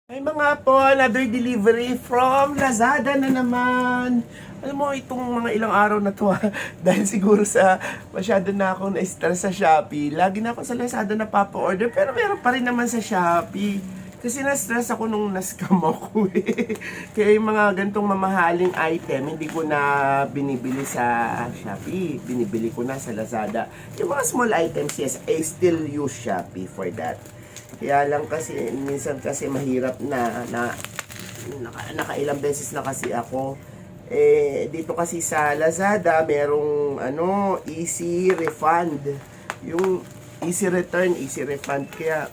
May mga po, another delivery from Lazada na naman. Alam mo, itong mga ilang araw na to dahil siguro sa masyado na akong na-stress sa Shopee. Lagi na ako sa Lazada na papa-order, pero meron pa rin naman sa Shopee. Kasi na-stress ako nung na-scam ako Kaya yung mga gantong mamahaling item, hindi ko na binibili sa Shopee. Binibili ko na sa Lazada. Yung mga small items, yes, I still use Shopee for that. Kaya lang kasi, minsan kasi mahirap nakailang beses na kasi ako. Dito kasi sa Lazada, merong easy refund. Yung easy return, easy refund. Kaya,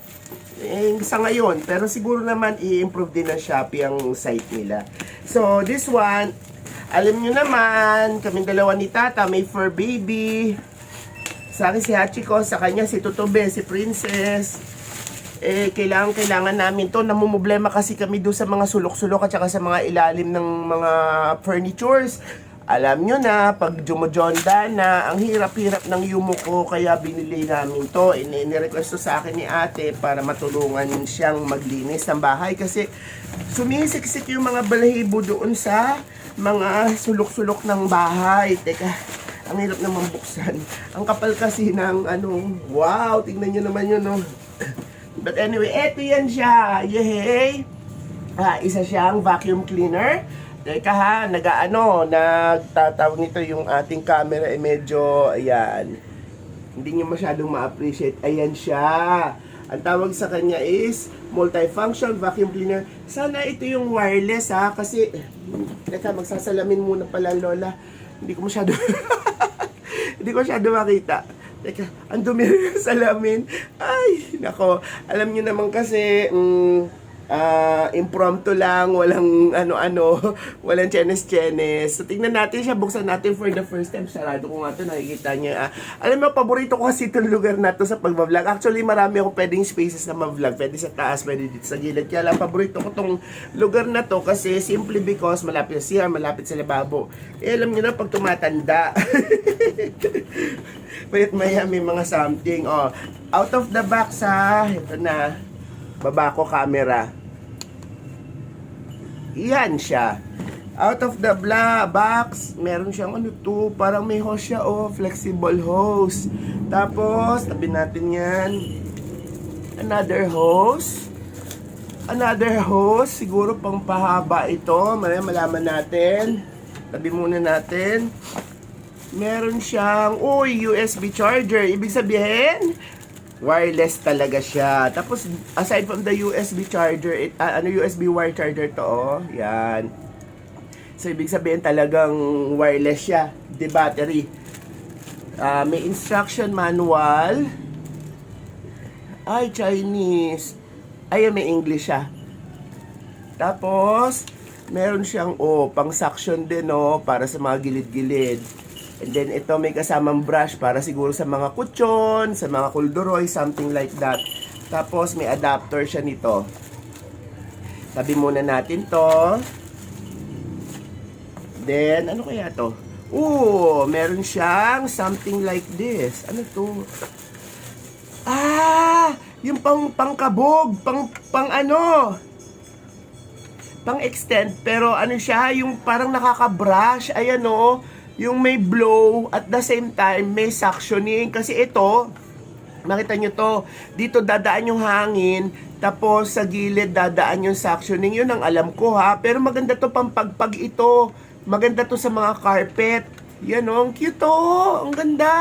sa ngayon, pero siguro naman i-improve din ng Shopee ang site nila. So, this one, alam nyo naman, kaming dalawa ni Tata, may fur baby. Sa akin si Hachiko, sa kanya si Tutobe, si Princess. Kailangan namin to. Namumblema kasi kami doon sa mga sulok-sulok at saka sa mga ilalim ng mga furnitures. Alam nyo na, pag jumojonda na, ang hirap-hirap ng yumuko, kaya binili namin to. Ini-request to sa akin ni ate para matulungan siyang maglinis ng bahay kasi sumisiksik yung mga balahibo doon sa mga sulok-sulok ng bahay. Teka, ang hirap naman buksan. Ang kapal kasi ng wow, tingnan nyo naman yun, no? But anyway, eto yan siya. Yehey! Isa siyang vacuum cleaner. Teka ha, nagtatawag nito yung ating camera medyo, ayan. Hindi nyo masyadong ma-appreciate. Ayan siya. Ang tawag sa kanya is multifunction vacuum cleaner. Sana ito yung wireless ha, kasi, teka, magsasalamin muna pala Lola. Hindi ko masyado, hindi ko masyado makita. Teka, ang dumi rin yung salamin. Ay, nako. Alam niyo naman kasi, impromptu lang, walang walang chenes-chenes. So, tingnan natin siya, buksan natin for the first time. Sarado ko nga ito, nakikita niya. Alam mo, paborito ko kasi itong lugar na to sa pag-vlog. Actually, marami akong pwedeng spaces na ma-vlog. Pwede sa taas, pwede dito sa gilid. Kaya lang, paborito ko itong lugar na to kasi simply because malapit sa CR, malapit sa lababo. Alam niyo na, pag tumatanda. Maya may mga something. Out of the box ha. Ito na. Baba ko camera. Yan siya. Out of the box, meron siyang parang may hose siya, flexible hose. Tapos, tabi natin yan. Another hose. Another hose. Siguro pang pahaba ito. Malaman natin. Tabi muna natin. Meron siyang, USB charger. Ibig sabihin, wireless talaga siya. Tapos, aside from the USB charger, USB wire charger to, yan. So, ibig sabihin talagang wireless siya. The battery. May instruction manual. Ay, Chinese. Ay, may English siya. Tapos, meron siyang, pang suction din, para sa mga gilid-gilid. And then, ito may kasamang brush para siguro sa mga kutsyon, sa mga kulduroy, something like that. Tapos, may adapter siya nito. Tabi muna natin to. Then, ano kaya to? Meron siyang something like this. Ano to? Yung pangkabog, pang extend, pero ano siya, yung parang nakaka-brush, ayan yung may blow at the same time may suctioning. Kasi ito, makita nyo to, dito dadaan yung hangin, tapos sa gilid dadaan yung suctioning. Yun ang alam ko ha, pero maganda to pampagpag ito. Maganda to sa mga carpet. Yan ang cute to, ang ganda.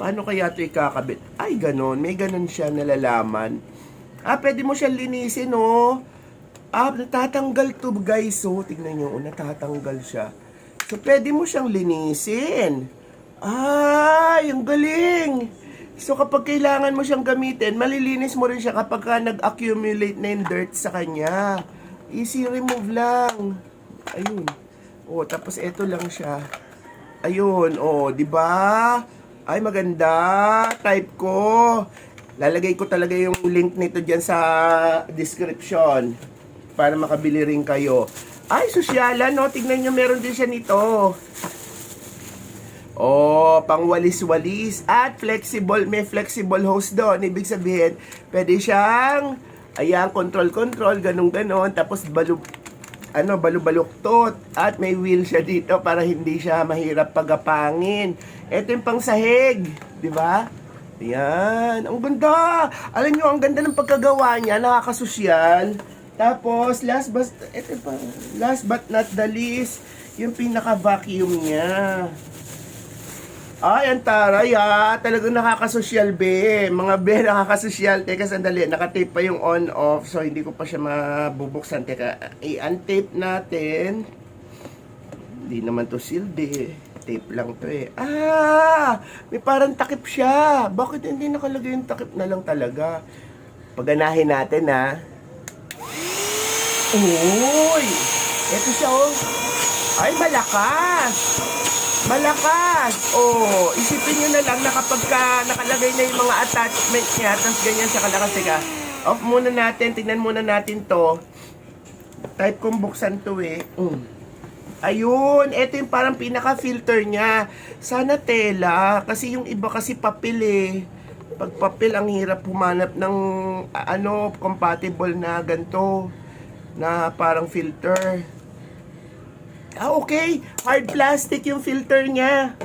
Paano kaya ito ikakabit? Ay, ganon, may ganon siya nalalaman. Pwede mo siyang linisin natatanggal to guys. Tignan nyo, natatanggal siya. So, pwede mo siyang linisin. Ang galing! So, kapag kailangan mo siyang gamitin, malilinis mo rin siya kapag nag-accumulate na yung dirt sa kanya. Easy remove lang. Ayun. Tapos ito lang siya. Ayun, di ba? Ay, maganda. Type ko. Lalagay ko talaga yung link nito dyan sa description para makabili rin kayo. Ay, sosyalan, tignan nyo, meron din siya nito. Pang walis-walis at flexible, may flexible hose doon. Ibig sabihin, pwede siyang Ayan, control, ganun-ganon. Tapos balubaluktot. At may wheel siya dito para hindi siya mahirap pagapangin. Ito yung pang sahig, di ba? Ayan, ang ganda. Alam nyo, ang ganda ng pagkagawa niya, nakakasosyal. Tapos, last but not the least, yung pinaka-vacuum niya. Ay, ang taray ha. Talagang nakakasosyal, be. Mga be, nakakasosyal. Teka, sandali. Nakatape pa yung on-off. So, hindi ko pa siya mabubuksan. Teka, i-untape natin. Hindi naman to sealed eh. Tape lang to eh. Ah! May parang takip siya. Bakit hindi nakalagay yung takip na lang talaga? Paganahin natin ha. Uy! Ito siya oh. Ay, malakas! Malakas! Oh, isipin nyo na lang na kapag nakalagay na yung mga attachment niya, tapos ganyan siya kalakas. Teka, off muna natin, tignan muna natin to. Type kong buksan to eh. Ayun, ito yung parang pinaka-filter niya. Sana tela, kasi yung iba kasi papel eh. Pag papel, ang hirap humanap ng compatible na ganito. Na parang filter. Ah, okay. Hard plastic yung filter niya.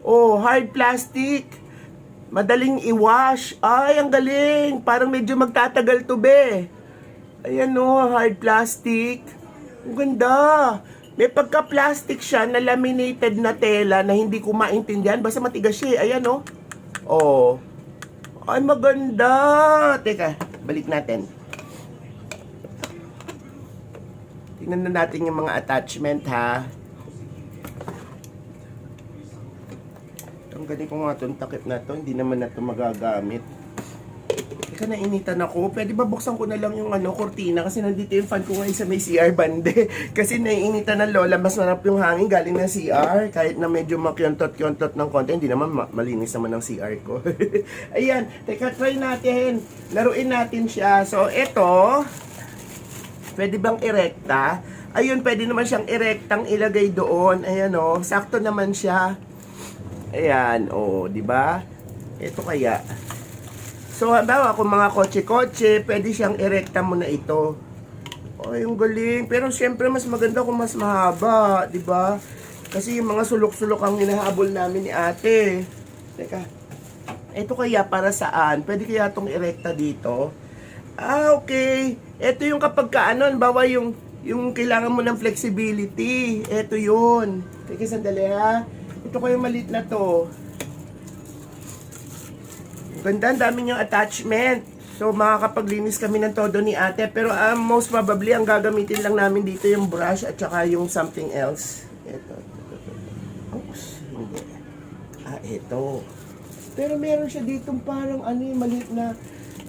Oh, hard plastic. Madaling i-wash. Ay, ang galing. Parang medyo magtatagal to, be. Ayan oh, hard plastic. Ang ganda. May pagka-plastic siya na laminated na tela na hindi ko maintindihan. Basta matigas siya. Ayan oh. Oh. Ay, maganda. Teka, balik natin. Tingnan na natin yung mga attachment ha. Tanggalin ko nga itong takip na to. Hindi naman na ito magagamit. Teka, nainitan ako. Pwede ba buksan ko na lang yung kortina? Kasi nandito yung fan ko ngayon sa may CR bande. Kasi naiinitan ng lola. Mas manap yung hangin galing ng CR. Kahit na medyo makyontot-kyontot ng konti. Hindi naman malinis naman ng CR ko. Ayan. Teka, try natin. Laruin natin siya. So, ito. Pwede bang irekta? Ayun, pwede naman siyang irektang ilagay doon. Ayan oh, sakto naman siya. Ayan, oh, di ba? Ito kaya. So, halimbawa kung mga kotse-kotse, pwede siyang irekta mo na ito. Oh, yung galing. Pero siyempre mas maganda kung mas mahaba, di ba? Kasi yung mga sulok-sulok ang hinahabol namin ni ate. Teka. Ito kaya para saan? Pwede kaya itong irekta dito? Ah, okay. Ito yung kapag bawa yung kailangan mo ng flexibility. Ito yun. Teka, sandali ha. Ito ko yung maliit na to. Ganda, ang dami niyang attachment. So, makakapaglinis kami ng todo ni ate. Pero most probably, ang gagamitin lang namin dito yung brush at saka yung something else. Ito. Oops, hindi. Ah, ito. Pero meron siya ditong parang maliit na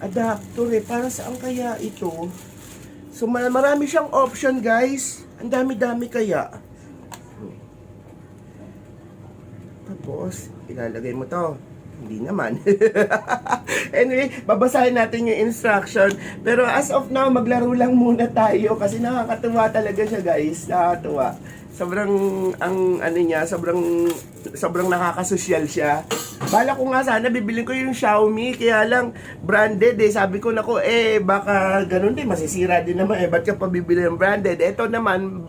adapter eh. Para saan kaya ito? So, marami siyang option, guys. Ang dami-dami kaya. Tapos, ilalagay mo to. Hindi naman. Anyway, babasahin natin yung instruction. Pero as of now, maglaro lang muna tayo. Kasi nakakatuwa talaga siya, guys. Nakakatuwa. Sobrang, sobrang nakakasosyal siya. Bala ko nga sana, bibilin ko yung Xiaomi. Kaya lang, branded eh. Sabi ko, nako, baka ganun din. Masisira din naman eh. Ba't ka pa bibili ng branded? Ito naman,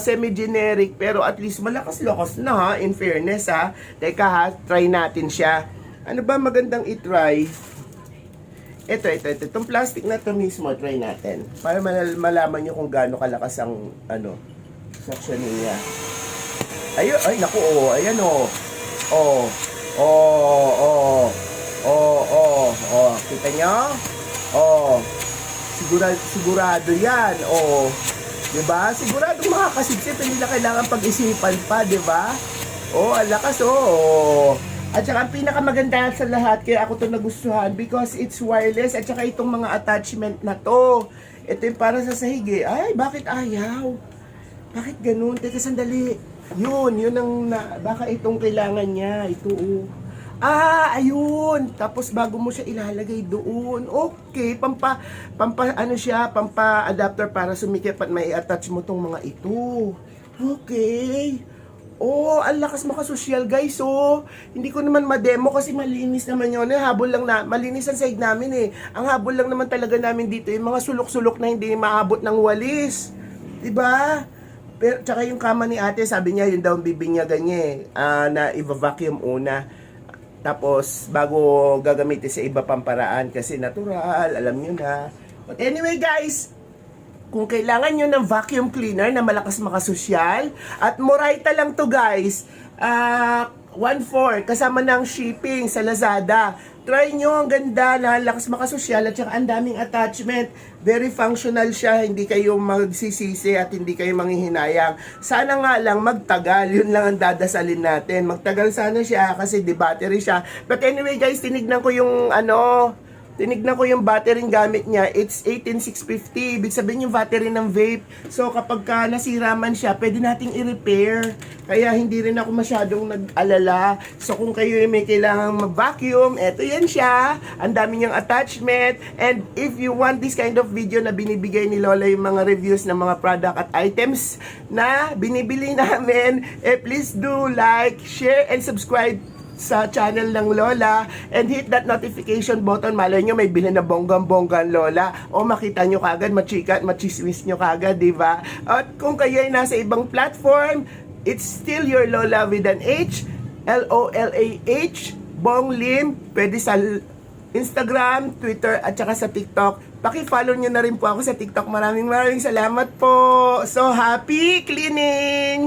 semi-generic. Pero at least malakas-lakas na ha. In fairness ha. Teka ha, try natin siya. Ano ba magandang i-try? Ito. Itong plastic na to mismo, try natin. Para malaman nyo kung gaano kalakas ang, suction niya. Ay, naku, oh. Ayan, oh. Kita nyo? Sigurado yan. Diba? Sigurado makakasipsip, hindi na kailangan pag-isipan pa, diba? Ang lakas, At saka ang pinakamaganda sa lahat, kaya ako to nagustuhan, because it's wireless, at saka itong mga attachment na to. Ito yung para sa sahig eh. Ay, bakit ayaw? Bakit ganun? Teka, sandali. Yun ang baka itong kailangan niya. Ito, ayun. Tapos bago mo siya ilalagay doon. Okay, pampa adapter para sumikip at may attach mo tong mga ito. Okay. Oh, ang lakas makasosyal guys, oh. Hindi ko naman ma-demo kasi malinis naman yun. Habol lang na, malinis ang side namin eh. Ang habol lang naman talaga namin dito, yung mga sulok-sulok na hindi maabot ng walis. Diba? Pero, tsaka yung kama ni ate, sabi niya, yun daw ang bibinyagan niya eh, na i-vacuum una. Tapos, bago gagamitin sa iba pang paraan kasi natural, alam nyo na. But anyway guys, kung kailangan nyo ng vacuum cleaner na malakas makasosyal, at Moraita lang to guys, 1.4 kasama ng shipping sa Lazada. Try nyo, ang ganda, na lakas makasosyal at saka ang daming attachment. Very functional siya, hindi kayo magsisisi at hindi kayo manghihinayang. Sana nga lang magtagal, yun lang ang dadasalin natin. Magtagal sana siya kasi di battery siya. But anyway guys, tinignan ko yung tinignan ko yung battery gamit niya. It's 18650. Ibig sabihin yung battery ng vape. So kapag ka nasira man siya, pwede nating i-repair. Kaya hindi rin ako masyadong nag-alala. So kung kayo may kailangang mag-vacuum, eto yan siya. Ang dami niyang attachment. And if you want this kind of video na binibigay ni Lola yung mga reviews ng mga product at items na binibili namin, please do like, share, and subscribe sa channel ng Lola and hit that notification button. Malay nyo may bilhin na bonggang-bonggang Lola o makita nyo kagad, machika at machismis nyo kagad, diba? At kung kayo ay nasa ibang platform, it's still your Lola with an H, L-O-L-A-H, Bong Lim. Pwede sa Instagram, Twitter at saka sa TikTok. Paki-follow nyo na rin po ako sa TikTok. Maraming salamat po. So happy cleaning!